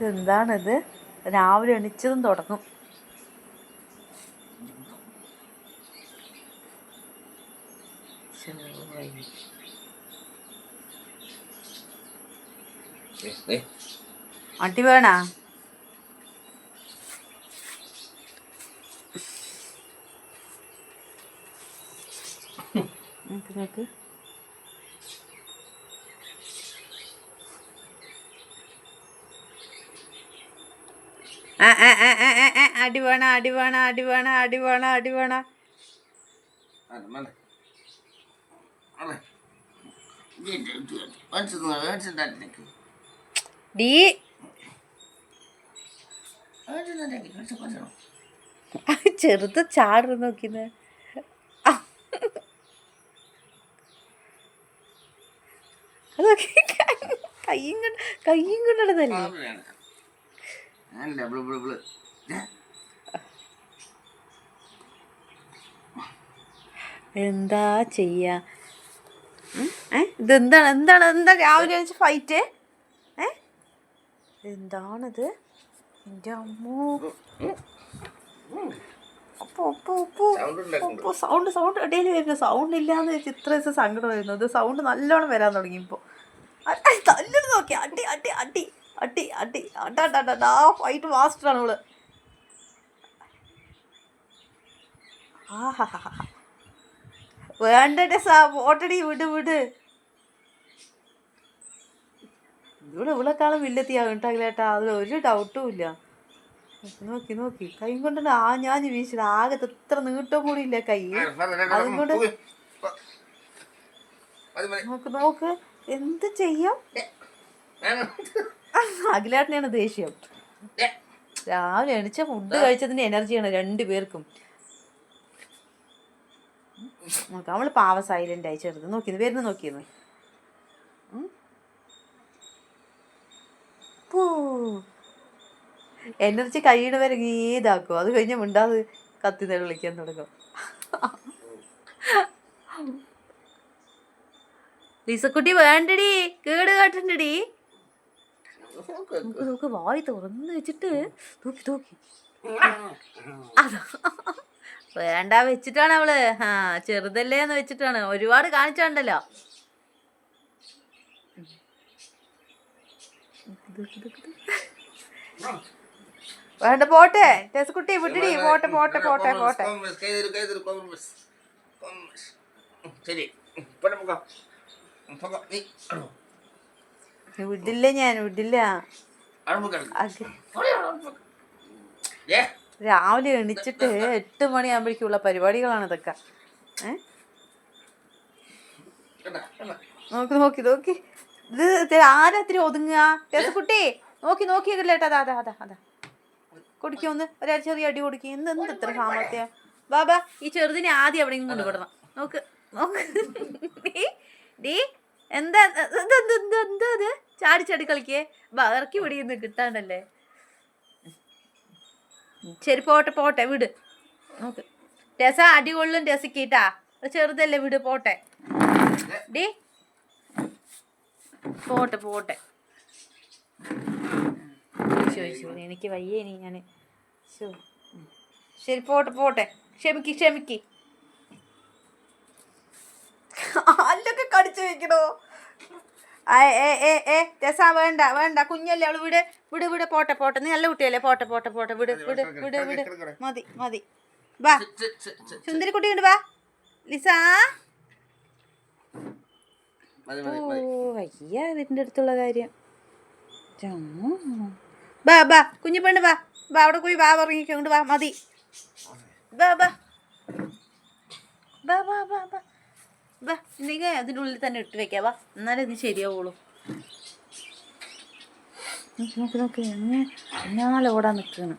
ഇതെന്താണിത്? രാവിലെ എണിച്ചതും തുടങ്ങും. അടി വേണ നോക്ക് അടി വേണ അടി വേണ അടി വേണ അടി വേണ അടി വേണ. ചെറുത് ചാടു നോക്കിന്ന് കയ്യും കൊണ്ടല്ലേ. എന്താ ചെയ്യാ? ഇതെന്താണ് എന്താണ് എന്താ രാവിലെ ഫൈറ്റ്? എന്താണിത്? എൻ്റെ അമ്മോ, സൗണ്ട് ഇടയിൽ വരുന്നു. സൗണ്ട് ഇല്ലാന്ന് വെച്ച് ഇത്ര ദിവസം സങ്കടം വരുന്നു. ഇത് സൗണ്ട് നല്ലോണം വരാൻ തുടങ്ങി ഇപ്പോൾ. തല്ലു നോക്കി അടി അടി അടി അടി അടി അടാ ഫൈറ്റ് മാസ്റ്ററാണ് അവള്. വേണ്ടേ ഓട്ടടി വിട് വിട്. ഇവളെക്കാളും വില്ലെത്തിയാകും കേട്ടാ, അതിൽ ഒരു ഡൗട്ടും ഇല്ല. നോക്കി നോക്കി കൈ കൊണ്ടാണ് ഞാൻ വീശിയത്. ആകെ ഇത്ര നീട്ടം കൂടി ഇല്ല കൈ. അതുകൊണ്ട് നോക്ക് നോക്ക് എന്ത് ചെയ്യാം. അഖിലേട്ടനെയാണ് ദേഷ്യം. രാവിലെ എണിച്ച ഫുഡ് കഴിച്ചതിന്റെ എനർജിയാണ് രണ്ടുപേർക്കും. നോക്കാം അവള് പാവ സൈലന്റ് ആയി ചെറുത്. നോക്കിന്ന് വരുന്നു നോക്കിന്ന്. എനർജി കഴിയണവരെ ഇതാക്കും. അത് കഴിഞ്ഞ മിണ്ടാതെ കത്തി നേരം വിളിക്കാൻ തുടങ്ങും. ലിസക്കുട്ടി വേണ്ടടി, കേട് കാട്ടണ്ടടി. നോക്ക് വായി തുറന്ന് വെച്ചിട്ട് നോക്കി നോക്കി. വേണ്ട വെച്ചിട്ടാണ് അവള്. ചെറുതല്ലേന്ന് വെച്ചിട്ടാണ്. ഒരുപാട് കാണിച്ചാണ്ടല്ലോ. വേണ്ട പോട്ടെ ടെസ്കുട്ടി വിട്ടിടി. പോട്ടെ പോട്ടെ പോട്ടെ പോട്ടെ. വിടില്ല ഞാൻ വിടില്ല. രാവിലെ എണിച്ചിട്ട് 8 മണിയാകുമ്പോഴേക്കുള്ള പരിപാടികളാണ് ഇതൊക്കെ. നോക്കി നോക്കി നോക്കി. ഇത് ആരാത്തിരി ഒതുങ്ങുക? ടെസ്കുട്ടി നോക്കി നോക്കിയില്ലേട്ടാ. അതാ അതാ അതാ കുടിക്കൊന്ന് ഒരു ചെറിയ അടി കൊടുക്കുക. എന്ത് ഇത്ര സാമർത്ഥ്യ? ബാബാ ഈ ചെറുതിനെ ആദ്യം എവിടെയെങ്കിലും കൊണ്ടുവിടണം. നോക്ക് നോക്ക്. ഡീ എന്താ എന്താ അത്? ചാടി ചാടി കളിക്കേ. ഇറക്കി പിടിയൊന്നും കിട്ടാണ്ടല്ലേ. ശരി പോട്ടെ പോട്ടെ വിട്. നോക്ക് ടെസ അടി കൊള്ളും ടെസക്കിട്ടാ. ചെറുതല്ലേ വിട് പോട്ടെ. ഡീ പോട്ടെ പോട്ടെ. എനിക്ക് വയ്യ ഇനി ഞാൻ. ശരി പോട്ടെ പോട്ടെ. ക്ഷമിക്ക് ക്ഷമിക്ക്. അല്ലൊക്കെ കടിച്ചു വെക്കണോ? രസ വേണ്ട വേണ്ട കുഞ്ഞല്ലേ അവള്. വിട് വിട് വിട് പോട്ടെ പോട്ടെ. നീ നല്ല കുട്ടിയല്ലേ. പോട്ടെ പോട്ടെ പോട്ടെ വിട് വിട് വിട് വിട്. മതി മതി. വാ സുന്ദരി കുട്ടി കൊണ്ട് വാ ലിസ. വയ്യ ഇതിൻ്റെ അടുത്തുള്ള കാര്യം. ബാ ബാ കുഞ്ഞു പെണ്ണ് വാ. ബാ അവിടെ പോയി വാ ഇറങ്ങിക്കൊണ്ട് വാ. മതി. ബാ ബാ ബാ ബാ ബാ ബാ ബാ. നീങ്ങ അതിൻ്റെ ഉള്ളിൽ തന്നെ ഇട്ട് വെക്കാം. വാ എന്നാലേ ഇത് ശരിയാവുള്ളൂ. നോക്കി നോക്കി നോക്കി. എന്നാലും ഓടാൻ നിൽക്കണം.